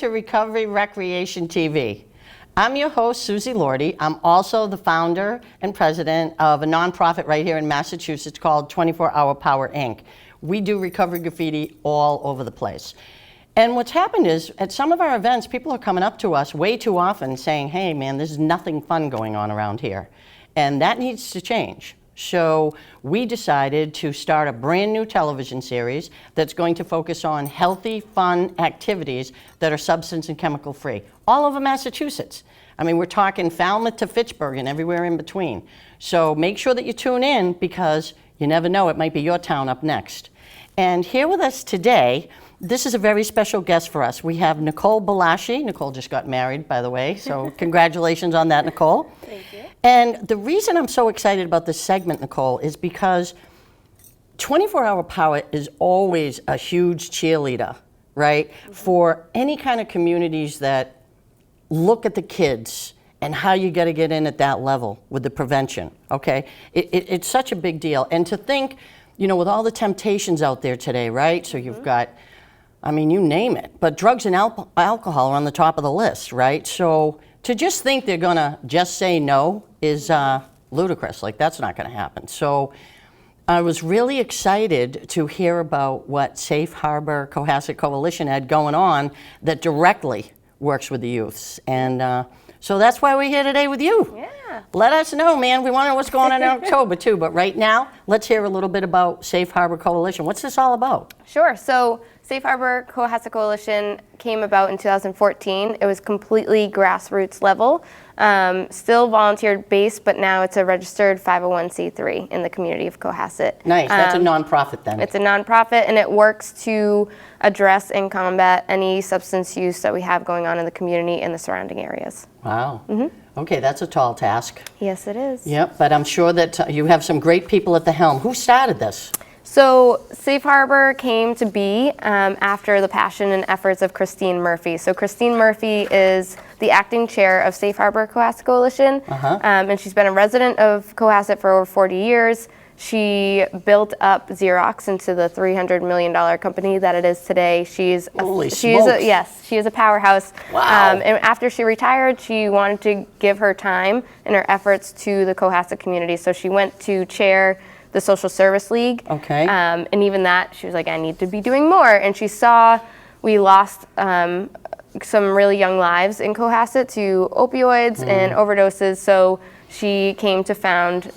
to Recovery Recreation TV. I'm your host, Susie Lordy. I'm also the founder and president of a nonprofit right here in Massachusetts called 24 Hour Power, Inc. We do recovery graffiti all over the place. And what's happened is, at some of our events, people are coming up to us way too often saying, hey man, there's nothing fun going on around here. And that needs to change. So we decided to start a brand new television series that's going to focus on healthy, fun activities that are substance and chemical free, all over Massachusetts. I mean, we're talking Falmouth to Fitchburg and everywhere in between. So make sure that you tune in, because you never know, it might be your town up next. And here with us today, this is a very special guest for us. We have Nicole Balaschi. Nicole just got married, by the way, so congratulations on that, Nicole. Thank you. And the reason I'm so excited about this segment, Nicole, is because 24 Hour Power is always a huge cheerleader, right? For any kind of communities that look at the kids and how you got to get in at that level with the prevention, okay? It's such a big deal. And to think, you know, with all the temptations out there today, right? So you've got, I mean, you name it, but drugs and alcohol are on the top of the list, right? So to just think they're gonna just say no is ludicrous. Like, that's not gonna happen. So I was really excited to hear about what Safe Harbor Cohasset Coalition had going on that directly works with the youths. And so that's why we're here today with you. Yeah. Let us know, man. We want to know what's going on in October too. But right now, let's hear a little bit about Safe Harbor Coalition. What's this all about? Sure. So Safe Harbor Cohasset Coalition came about in 2014. It was completely grassroots level, still volunteer based, but now it's a registered 501c3 in the community of Cohasset. Nice. That's a nonprofit then. It's a nonprofit, and it works to address and combat any substance use that we have going on in the community and the surrounding areas. Wow. Okay, that's a tall task. Yes, it is. Yep, but I'm sure that you have some great people at the helm. Who started this? So Safe Harbor came to be after the passion and efforts of Christine Murphy. So Christine Murphy is the acting chair of Safe Harbor Cohasset Coalition, and she's been a resident of Cohasset for over 40 years. She built up Xerox into the $300 million company that it is today. She is a powerhouse. Wow. And after she retired, she wanted to give her time and her efforts to the Cohasset community. So she went to chair the Social Service League. Okay. And even that, she was like, I need to be doing more. And she saw we lost some really young lives in Cohasset to opioids and overdoses. So she came to found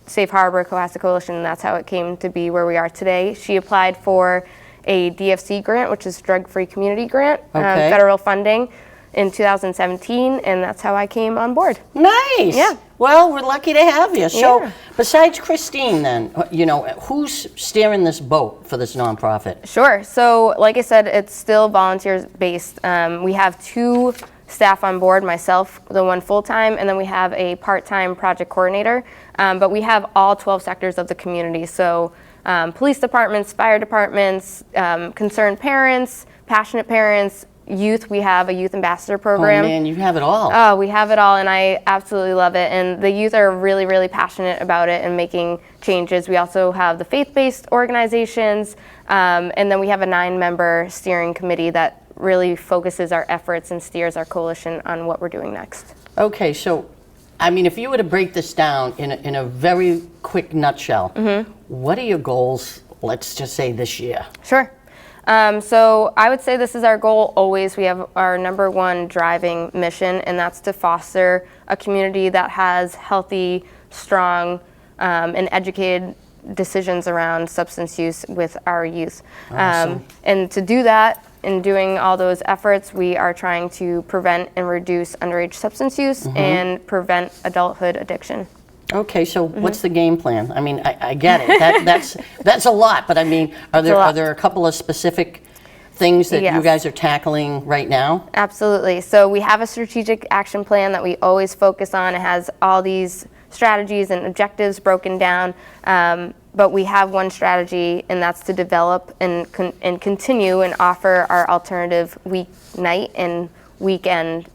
Safe Harbor Cohasset Coalition, and that's how it came to be where we are today. She applied for a DFC grant, which is Drug Free Community Grant, federal funding, in 2017, and that's how I came on board. Nice. Yeah. Well, we're lucky to have you. So, Yeah. besides Christine, then, you know, who's steering this boat for this nonprofit? Sure. So, like I said, it's still volunteers based. We have 2 staff on board, myself, the one full-time, and then we have a part-time project coordinator. But we have all 12 sectors of the community. So, police departments, fire departments, concerned parents, passionate parents, youth. We have a youth ambassador program. Oh man, you have it all. Oh, we have it all, and I absolutely love it. And the youth are really, really passionate about it and making changes. We also have the faith-based organizations, and then we have a 9-member steering committee that really focuses our efforts and steers our coalition on what we're doing next. Okay, so, I mean, if you were to break this down in a very quick nutshell, what are your goals, let's just say, this year? Sure. So I would say this is our goal always. We have our #1 driving mission, and that's to foster a community that has healthy, strong, and educated decisions around substance use with our youth. Awesome. And to do that, in doing all those efforts, we are trying to prevent and reduce underage substance use and prevent adulthood addiction. Okay, so what's the game plan? I mean, I get it. That's a lot, but I mean, are there a couple of specific things that you guys are tackling right now? Absolutely. So we have a strategic action plan that we always focus on. It has all these strategies and objectives broken down, but we have one strategy, and that's to develop and continue and offer our alternative weeknight and weekend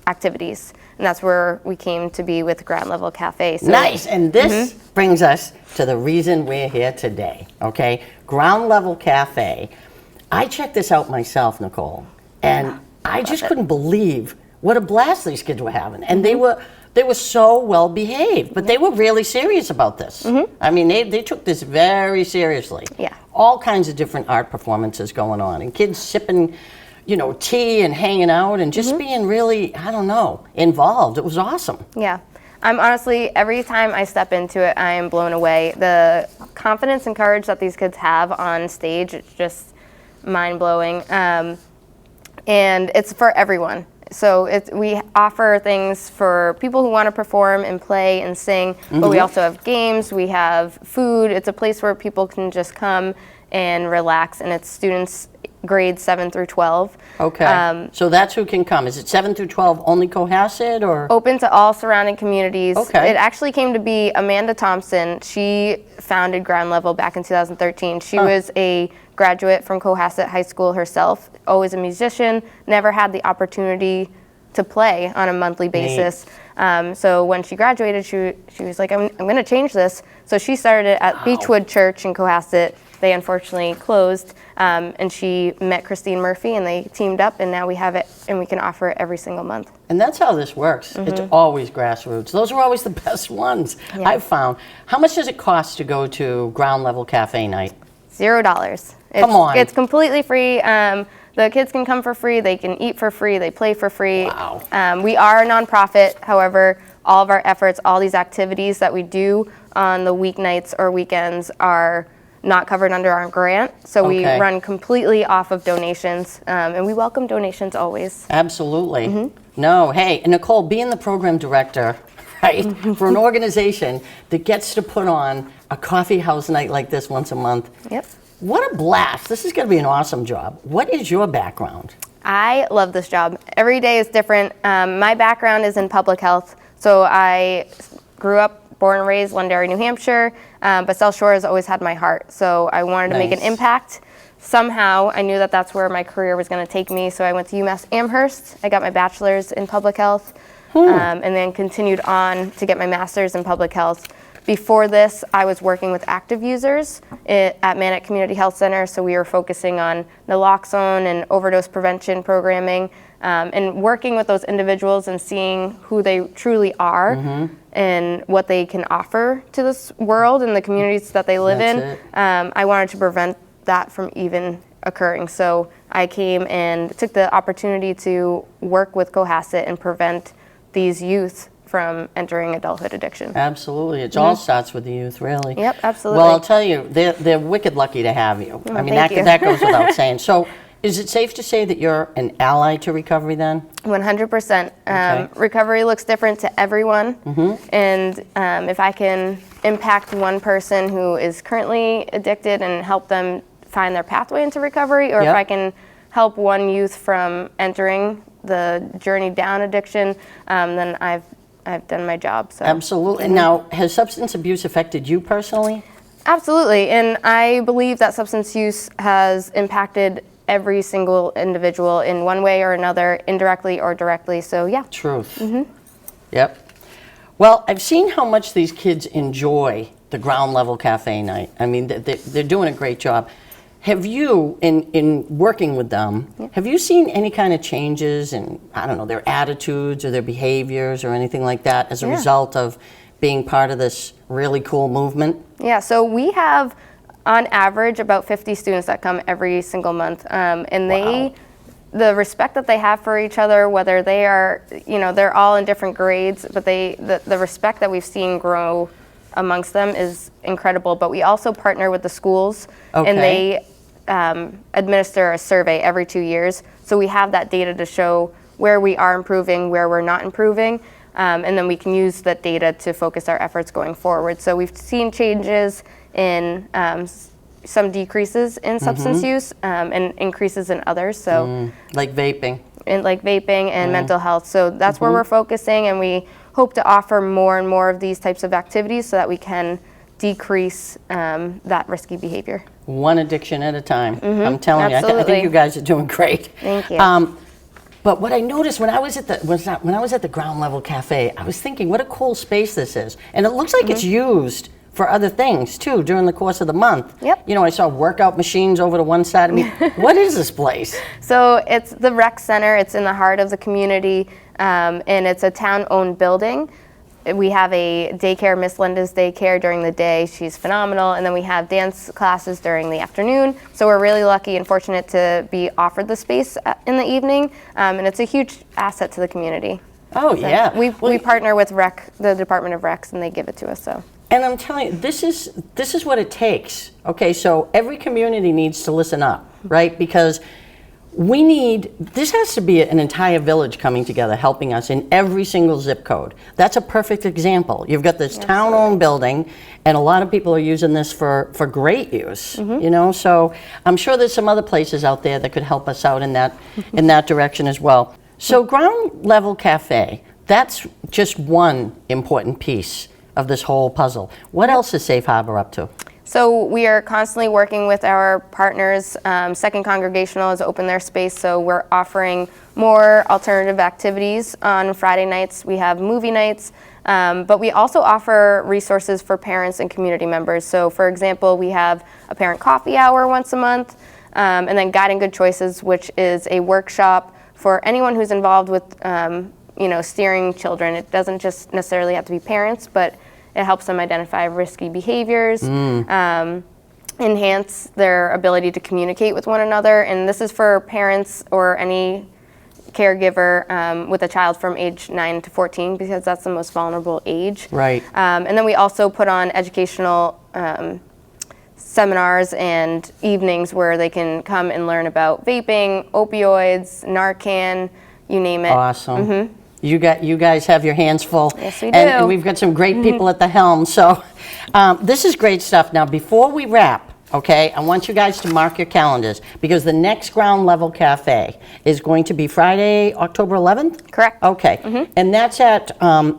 activities. And that's where we came to be with Ground Level Café. So, nice, and this brings us to the reason we're here today, okay? Ground Level Café. I checked this out myself, Nicole. And I just couldn't believe what a blast these kids were having. And they were so well behaved, but they were really serious about this. I mean, they took this very seriously. Yeah. All kinds of different art performances going on, and kids sipping, tea and hanging out and just being really, I don't know, involved. It was awesome. Yeah. I'm honestly, every time I step into it, I am blown away. The confidence and courage that these kids have on stage, it's just mind-blowing. And it's for everyone. So we offer things for people who want to perform and play and sing, but we also have games, we have food. It's a place where people can just come and relax, and it's students grades 7 through 12. Okay. So that's who can come. Is it 7 through 12 only Cohasset, or? Open to all surrounding communities. Okay. It actually came to be Amanda Thompson. She founded Ground Level back in 2013. She was a graduate from Cohasset High School herself, always a musician, never had the opportunity to play on a monthly basis. So when she graduated, she was like, I'm going to change this. So she started at Beechwood Church in Cohasset. They unfortunately closed, and she met Christine Murphy, and they teamed up, and now we have it, and we can offer it every single month. And that's how this works. It's always grassroots. Those are always the best ones, I've found. How much does it cost to go to Ground Level Cafe night? $0. Come on. It's completely free. The kids can come for free. They can eat for free. They play for free. Wow. We are a nonprofit. However, all of our efforts, all these activities that we do on the weeknights or weekends are not covered under our grant. So we run completely off of donations, and we welcome donations always. Absolutely. No, hey, Nicole, being the program director, right, for an organization that gets to put on a coffee house night like this once a month. Yep. What a blast. This is going to be an awesome job. What is your background? I love this job. Every day is different. My background is in public health. So I grew up, born and raised, Londonderry, New Hampshire, but South Shore has always had my heart. So I wanted to make an impact. Somehow, I knew that that's where my career was going to take me. So I went to UMass Amherst. I got my bachelor's in public health, and then continued on to get my master's in public health. Before this, I was working with active users at Manic Community Health Center, so we were focusing on naloxone and overdose prevention programming, and working with those individuals and seeing who they truly are and what they can offer to this world and the communities that they live in. I wanted to prevent that from even occurring, so I came and took the opportunity to work with Cohasset and prevent these youth from entering adulthood addiction. Absolutely. It all starts with the youth, really. Yep, absolutely. Well, I'll tell you, they're wicked lucky to have you. I mean, that goes without saying. So is it safe to say that you're an ally to recovery then? 100%. Recovery looks different to everyone. And if I can impact one person who is currently addicted and help them find their pathway into recovery, or if I can help one youth from entering the journey down addiction, then I've done my job. So. Absolutely. Now, has substance abuse affected you personally? Absolutely, and I believe that substance use has impacted every single individual in one way or another, indirectly or directly, so yeah. Truth. Yep. Well, I've seen how much these kids enjoy the Ground Level Cafe night. I mean, they're doing a great job. Have you, in working with them, have you seen any kind of changes in, I don't know, their attitudes or their behaviors or anything like that as a result of being part of this really cool movement? Yeah, so we have, on average, about 50 students that come every single month. And the respect that they have for each other, whether they are, they're all in different grades, but the respect that we've seen grow amongst them is incredible. But we also partner with the schools, and they administer a survey every 2 years. So we have that data to show where we are improving, where we're not improving, and then we can use that data to focus our efforts going forward. So we've seen changes in some decreases in substance use and increases in others. So like vaping. And mental health. So that's where we're focusing, and we hope to offer more and more of these types of activities so that we can decrease that risky behavior. One addiction at a time. I'm telling you, I think you guys are doing great. Thank you. But what I noticed when I was at the Ground Level Cafe, I was thinking, what a cool space this is, and it looks like it's used for other things too during the course of the month. Yep. You know, I saw workout machines over to one side of me. What is this place? So it's the rec center. It's in the heart of the community, and it's a town-owned building. We have a daycare, Miss Linda's daycare during the day. She's phenomenal. And then we have dance classes during the afternoon. So we're really lucky and fortunate to be offered the space in the evening. And it's a huge asset to the community. Oh, So yeah. we partner with the Department of Recs, and they give it to us. So. And I'm telling you, this is what it takes. Okay, so every community needs to listen up, right? Because this has to be an entire village coming together, helping us in every single zip code. That's a perfect example. You've got this town-owned building, and a lot of people are using this for great use, you know? So I'm sure there's some other places out there that could help us out in that direction as well. So ground level cafe, that's just one important piece of this whole puzzle. What else is Safe Harbor up to? So we are constantly working with our partners. Second Congregational has opened their space, so we're offering more alternative activities on Friday nights. We have movie nights, but we also offer resources for parents and community members. So for example, we have a parent coffee hour once a month, and then Guiding Good Choices, which is a workshop for anyone who's involved with steering children. It doesn't just necessarily have to be parents, but it helps them identify risky behaviors, enhance their ability to communicate with one another. And this is for parents or any caregiver with a child from age 9 to 14, because that's the most vulnerable age. Right. And then we also put on educational seminars and evenings where they can come and learn about vaping, opioids, Narcan, you name it. Awesome. You guys have your hands full. Yes, we do. And we've got some great people at the helm. So this is great stuff. Now, before we wrap, okay, I want you guys to mark your calendars, because the next ground level cafe is going to be Friday, October 11th? Correct. Okay. And that's at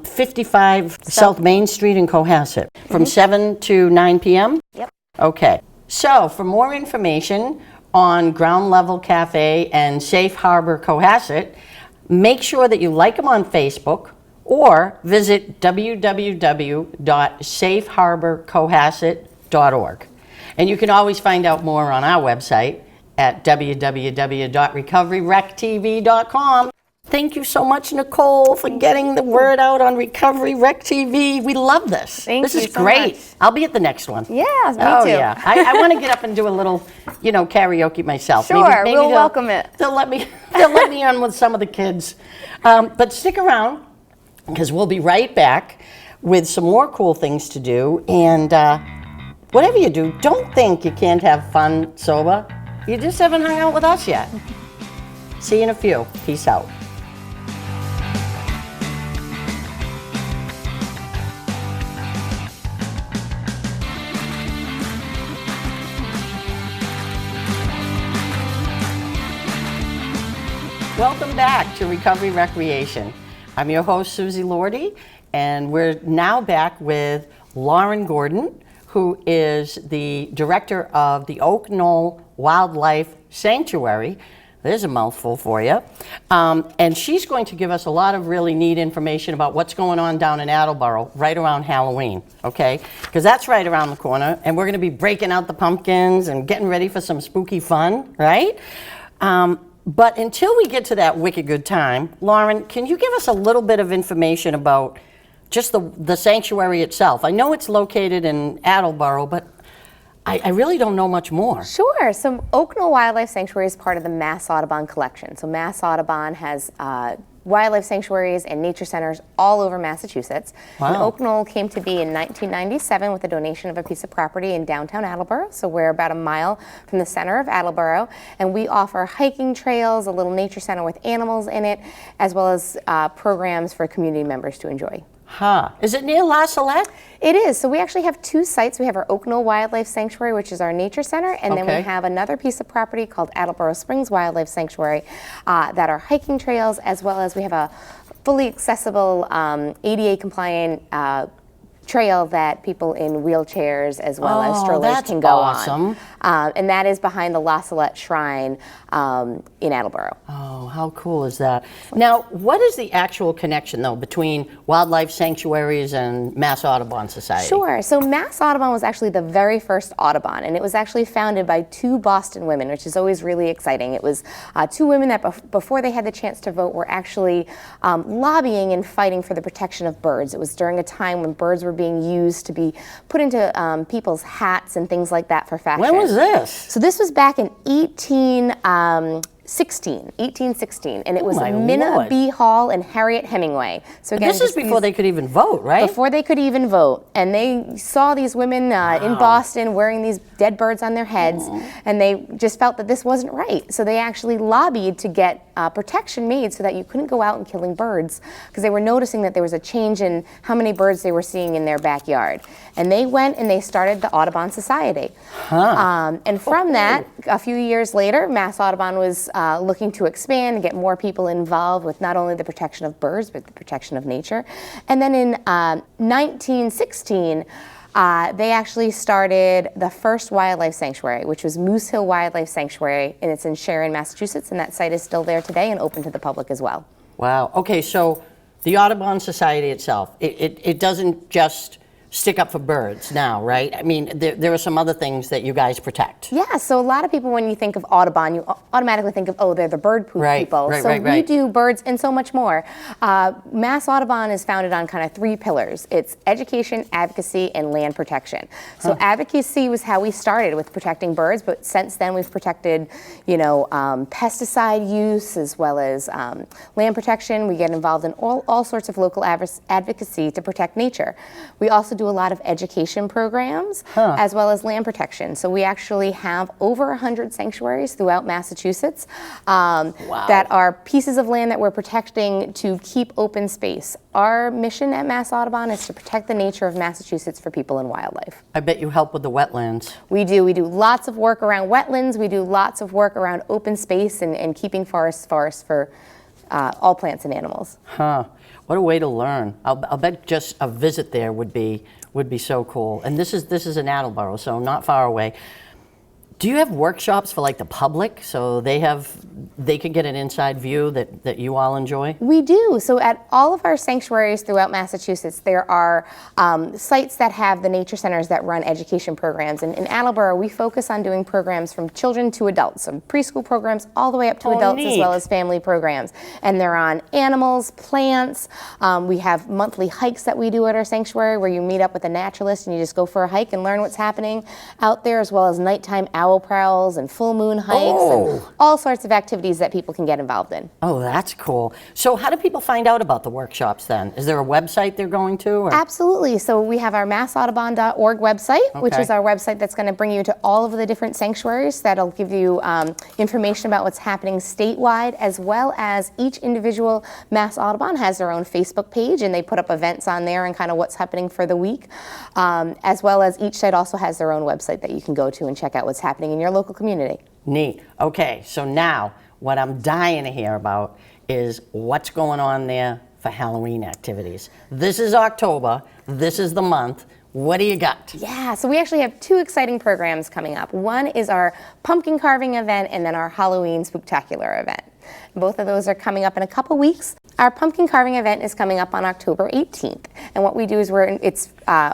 55 South Main Street in Cohasset from 7 to 9 p.m.? Yep. Okay. So for more information on Ground Level Cafe and Safe Harbor Cohasset, make sure that you like them on Facebook or visit www.safeharborcohasset.org. And you can always find out more on our website at www.recoveryrectv.com. Thank you so much, Nicole, for getting the word out on Recovery Rec TV. We love this. Thank you so great. much. I'll be at the next one. Yeah, me Oh, too. yeah. I want to get up and do a little, karaoke myself. Sure, maybe we'll welcome it. They'll let me on with some of the kids. But stick around, because we'll be right back with some more cool things to do. And whatever you do, don't think you can't have fun sober. You just haven't hung out with us yet. See you in a few. Peace out. Welcome back to Recovery Recreation. I'm your host, Susie Lordy, and we're now back with Lauren Gordon, who is the director of the Knoll Wildlife Sanctuary. There's a mouthful for you. And she's going to give us a lot of really neat information about what's going on down in Attleboro right around Halloween, okay? Because that's right around the corner, and we're going to be breaking out the pumpkins and getting ready for some spooky fun, right? But until we get to that wicked good time, Lauren, can you give us a little bit of information about just the sanctuary itself? I know it's located in Attleboro, but I really don't know much more. Sure. So Knoll Wildlife Sanctuary is part of the Mass Audubon collection. So Mass Audubon has wildlife sanctuaries and nature centers all over Massachusetts. Wow. And Knoll came to be in 1997 with a donation of a piece of property in downtown Attleboro. So we're about a mile from the center of Attleboro, and we offer hiking trails, a little nature center with animals in it, as well as programs for community members to enjoy. Is it near LaSallette? It is. So we actually have two sites. We have our Knoll Wildlife Sanctuary, which is our nature center, and then we have another piece of property called Attleboro Springs Wildlife Sanctuary that are hiking trails, as well as we have a fully accessible ADA compliant trail that people in wheelchairs as well as Oh, strollers that's can go awesome. on. And that is behind the LaSallette Shrine in Attleboro. Oh, how cool is that? Now, what is the actual connection, though, between wildlife sanctuaries and Mass Audubon Society? Sure. So Mass Audubon was actually the very first Audubon, and it was actually founded by two Boston women, which is always really exciting. It was two women that before they had the chance to vote were actually lobbying and fighting for the protection of birds. It was during a time when birds were being used to be put into people's hats and things like that for fashion. When was this? So this was back in 1816, and it was my Minna Lord. B. Hall and Harriet Hemingway. So again, This is just before they could even vote, right? before they could even vote. And they saw these women in Boston wearing these dead birds on their heads, and they just felt that this wasn't right. So they actually lobbied to get protection made so that you couldn't go out and killing birds, because they were noticing that there was a change in how many birds they were seeing in their backyard. And they went and they started the Audubon Society. And from that, a few years later, Mass Audubon was looking to expand and get more people involved with not only the protection of birds, but the protection of nature. And then in 1916, they actually started the first wildlife sanctuary, which was Moose Hill Wildlife Sanctuary, and it's in Sharon, Massachusetts, and that site is still there today and open to the public as well. Wow. Okay, so the Audubon Society itself, it doesn't just stick up for birds now, right? I mean, there are some other things that you guys protect. Yeah, so a lot of people, when you think of Audubon, you automatically think of, oh, they're the bird poop people. Right. We do birds and so much more. Mass Audubon is founded on kind of three pillars. It's education, advocacy, and land protection. So advocacy was how we started with protecting birds, but since then we've protected, pesticide use as well as land protection. We get involved in all sorts of local advocacy to protect nature. We also do a lot of education programs as well as land protection. So we actually have over 100 sanctuaries throughout Massachusetts that are pieces of land that we're protecting to keep open space. Our mission at Mass Audubon is to protect the nature of Massachusetts for people and wildlife. I bet you help with the wetlands. We do. We do lots of work around wetlands. We do lots of work around open space and keeping forests for all plants and animals. What a way to learn. I'll bet just a visit there would be so cool. And this is in Attleboro, so not far away. Do you have workshops for like the public, so they can get an inside view that you all enjoy? We do. So at all of our sanctuaries throughout Massachusetts, there are sites that have the nature centers that run education programs. And in Attleboro, we focus on doing programs from children to adults, so preschool programs all the way up to adults, neat. as well as family programs. And they're on animals, plants. We have monthly hikes that we do at our sanctuary where you meet up with a naturalist and you just go for a hike and learn what's happening out there, as well as nighttime owl prowls and full moon hikes and all sorts of activities that people can get involved in. Oh, that's cool. So how do people find out about the workshops then? Is there a website they're going to? Or? Absolutely. So we have our massaudubon.org website, which is our website that's going to bring you to all of the different sanctuaries. That'll give you information about what's happening statewide, as well as each individual Mass Audubon has their own Facebook page, and they put up events on there and kind of what's happening for the week, as well as each site also has their own website that you can go to and check out what's happening in your local community. Neat. Okay, so now what I'm dying to hear about is what's going on there for Halloween activities. This is October. This is the month. What do you got? Yeah, so we actually have two exciting programs coming up. One is our pumpkin carving event, and then our Halloween Spooktacular event. Both of those are coming up in a couple weeks. Our pumpkin carving event is coming up on October 18th. And what we do is it's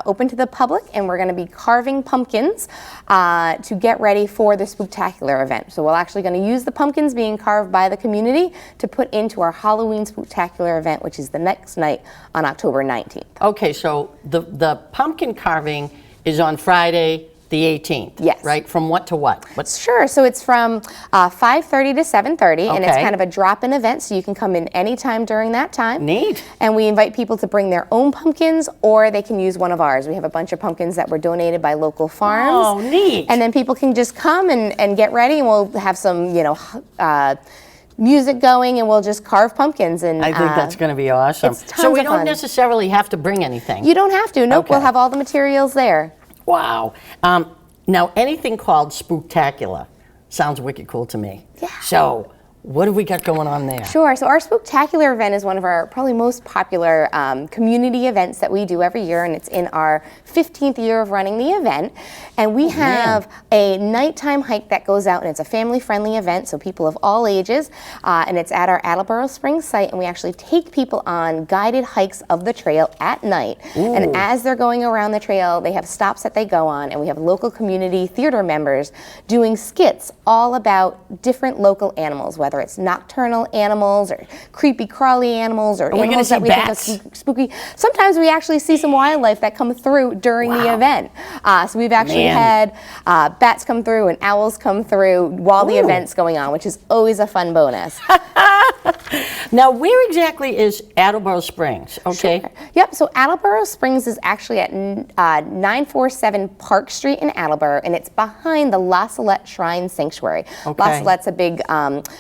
open to the public, and we're going to be carving pumpkins to get ready for the Spooktacular event. So we're actually going to use the pumpkins being carved by the community to put into our Halloween Spooktacular event, which is the next night on October 19th. Okay, so the pumpkin carving is on Friday, the 18th. Yes. Right? From what to what? Sure. So it's from 5:30 to 7:30, and it's Okay. kind of a drop-in event, so you can come in anytime during that time. Neat. And we invite people to bring their own pumpkins, or they can use one of ours. We have a bunch of pumpkins that were donated by local farms. Oh, neat. And then people can just come and get ready, and we'll have some, music going, and we'll just carve pumpkins. And I think that's going to be awesome. it's tons So we of don't fun. necessarily have to bring anything. You don't have to. Nope. Okay. We'll have all the materials there. Wow. Now, anything called Spooktacular sounds wicked cool to me. Yeah. So, What have we got going on there? Sure. So our Spooktacular event is one of our probably most popular community events that we do every year, and it's in our 15th year of running the event. And we have a nighttime hike that goes out, and it's a family-friendly event, so people of all ages. And it's at our Attleboro Springs site, and we actually take people on guided hikes of the trail at night. Ooh. And as they're going around the trail, they have stops that they go on, and we have local community theater members doing skits all about different local animals, whether it's nocturnal animals or creepy crawly animals or animals that we think of spooky. Sometimes we actually see some wildlife that come through during the event. So we've actually had bats come through and owls come through while the event's going on, which is always a fun bonus. Now, where exactly is Attleboro Springs? Okay. Sure. Yep, so Attleboro Springs is actually at 947 Park Street in Attleboro, and it's behind the LaSallette Shrine Sanctuary. Okay. LaSallette's a big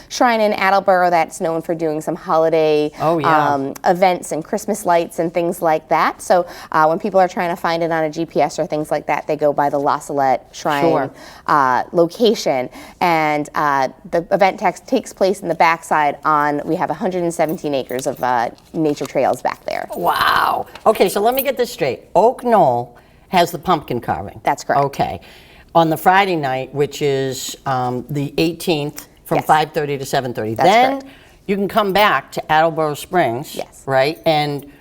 shrine in Attleboro that's known for doing some holiday events and Christmas lights and things like that. So when people are trying to find it on a GPS or things like that, they go by the LaSallette Shrine location. And the event takes place in the backside we have 117 acres of nature trails back there. Wow. Okay, so let me get this straight. Knoll has the pumpkin carving. That's correct. Okay. On the Friday night, which is the 18th, from 5:30 to 7:30. That's then correct. you can come back to Attleboro Springs. Yes. Right? And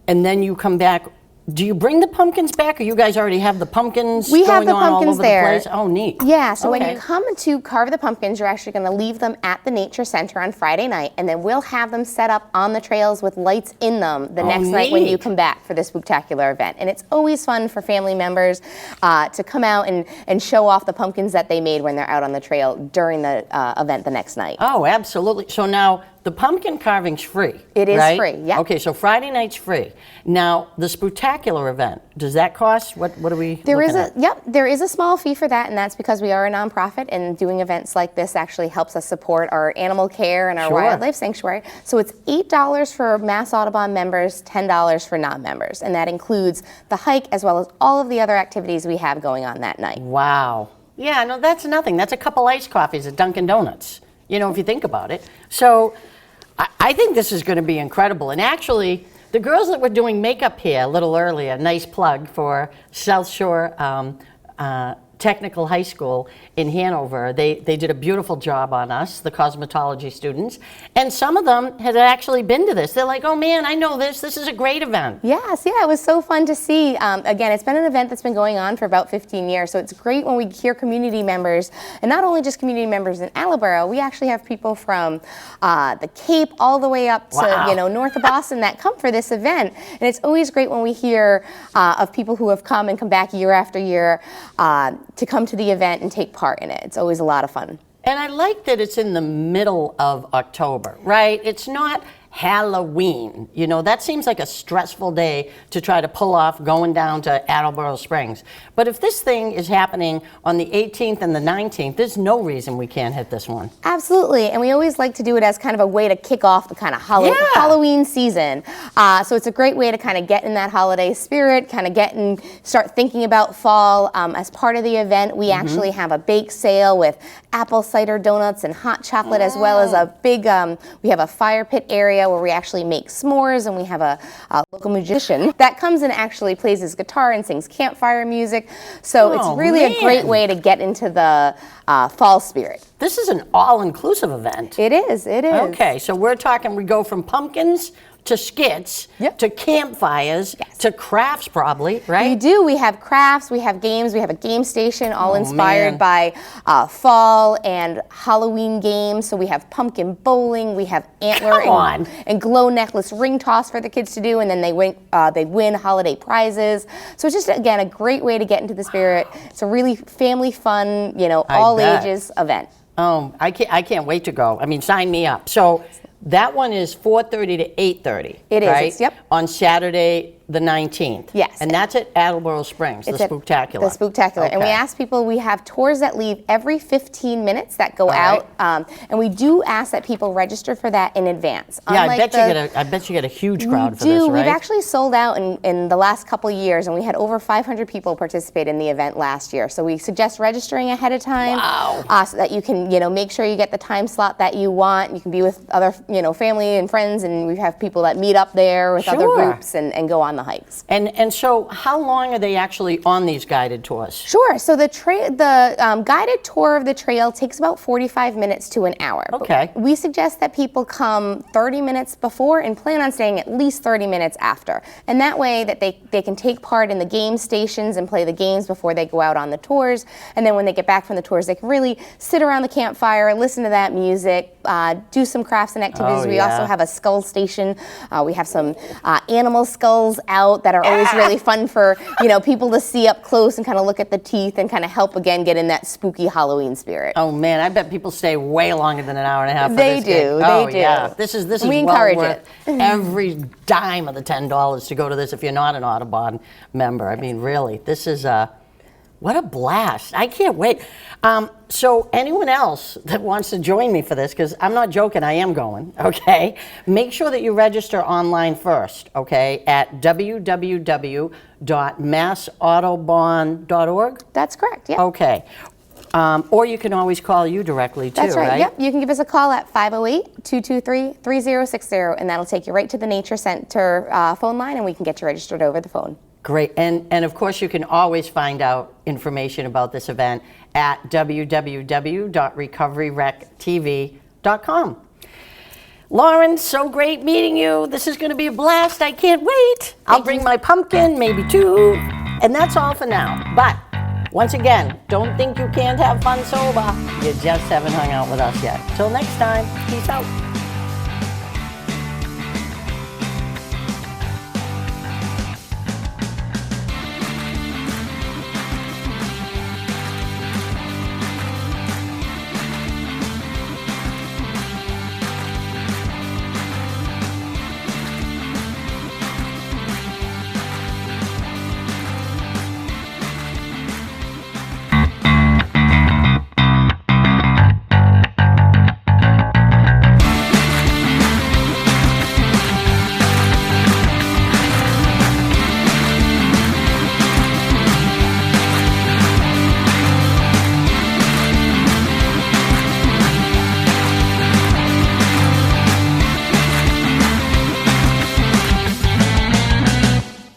then you come back. Do you bring the pumpkins back, or you guys already have the pumpkins We have going the on all pumpkins over there. the place? Oh, neat. Yeah, so when Okay. you come to carve the pumpkins, you're actually going to leave them at the Nature Center on Friday night, and then we'll have them set up on the trails with lights in them the next night when you neat. come back for the Spooktacular event. And it's always fun for family members to come out and show off the pumpkins that they made when they're out on the trail during the event the next night. Oh, absolutely. So now the pumpkin carving's free. It is right? free, yeah. Okay, so Friday night's free. Now the Spooktacular event, does that cost? What are we? There is a small fee for that, and that's because we are a nonprofit, and doing events like this actually helps us support our animal care and our Sure. wildlife sanctuary. So it's $8 for Mass Audubon members, $10 for non-members, and that includes the hike as well as all of the other activities we have going on that night. Wow. Yeah, no, that's nothing. That's a couple iced coffees at Dunkin' Donuts. You know, if you think about it. So I think this is going to be incredible. And actually, the girls that were doing makeup here a little earlier, nice plug for South Shore Technical High School in Hanover. They did a beautiful job on us, the cosmetology students. And some of them had actually been to this. They're like, oh man, I know this. This is a great event. Yes, yeah, it was so fun to see. Again, it's been an event that's been going on for about 15 years, so it's great when we hear community members, and not only just community members in Attleboro, we actually have people from the Cape all the way up to north of Boston that come for this event. And it's always great when we hear of people who have come and come back year after year to come to the event and take part in it. It's always a lot of fun. And I like that it's in the middle of October, right? It's not Halloween. You know, that seems like a stressful day to try to pull off going down to Attleboro Springs. But if this thing is happening on the 18th and the 19th, there's no reason we can't hit this one. Absolutely, and we always like to do it as kind of a way to kick off the kind of Halloween season. So it's a great way to kind of get in that holiday spirit, kind of start thinking about fall. As part of the event, we actually have a bake sale with apple cider donuts and hot chocolate, as well as a big, we have a fire pit area where we actually make s'mores, and we have a local musician that comes and actually plays his guitar and sings campfire music. So it's really a great way to get into the fall spirit. This is an all-inclusive event. It is, it is. Okay, so we're talking, we go from pumpkins to skits, to campfires, to crafts probably, right? We do. We have crafts, we have games, we have a game station all inspired by fall and Halloween games. So we have pumpkin bowling, we have antler and glow necklace ring toss for the kids to do, and then they win holiday prizes. So it's just, again, a great way to get into the spirit. It's a really family fun, all ages event. Oh, I can't wait to go. I mean, sign me up. So that one is 4:30 to 8:30. It is, right? yep. On Saturday, the 19th. Yes. And that's at Attleboro Springs, the It's at Spooktacular. The Spooktacular. And we Okay. ask people, we have tours that leave every 15 minutes that go right. out. And we do ask that people register for that in advance. Yeah, Unlike I bet you get a huge crowd for this, right? We've actually sold out in the last couple of years, and we had over 500 people participate in the event last year. So we suggest registering ahead of time. Wow. So that you can, make sure you get the time slot that you want. You can be with other, family and friends, and we have people that meet up there with other Sure. groups and go on the hikes. And so how long are they actually on these guided tours? Sure. So the guided tour of the trail takes about 45 minutes to an hour. But Okay. we suggest that people come 30 minutes before and plan on staying at least 30 minutes after. And that way that they can take part in the game stations and play the games before they go out on the tours. And then when they get back from the tours, they can really sit around the campfire, listen to that music, do some crafts and activities. Oh, We yeah. also have a skull station. We have some animal skulls out that are always really fun for people to see up close and kind of look at the teeth and kind of help again get in that spooky Halloween spirit. Oh man, I bet people stay way longer than an hour and a half for They this do, gig. they Oh do. yeah, this is We well encourage worth every dime of the $10 to go to this if you're not an Audubon member. I mean, really, this is what a blast. I can't wait. So anyone else that wants to join me for this, because I'm not joking, I am going, okay? Make sure that you register online first, okay, at www.massautobahn.org. That's correct, yeah. Okay. Or you can always call you directly too, That's right. right? Yep. You can give us a call at 508-223-3060, and that'll take you right to the Nature Center phone line, and we can get you registered over the phone. Great. And of course, you can always find out information about this event at www.recoveryrectv.com. Lauren, so great meeting you. This is going to be a blast. I can't wait. I'll bring my pumpkin, maybe two. And that's all for now. But once again, don't think you can't have fun sober. You just haven't hung out with us yet. Till next time, peace out.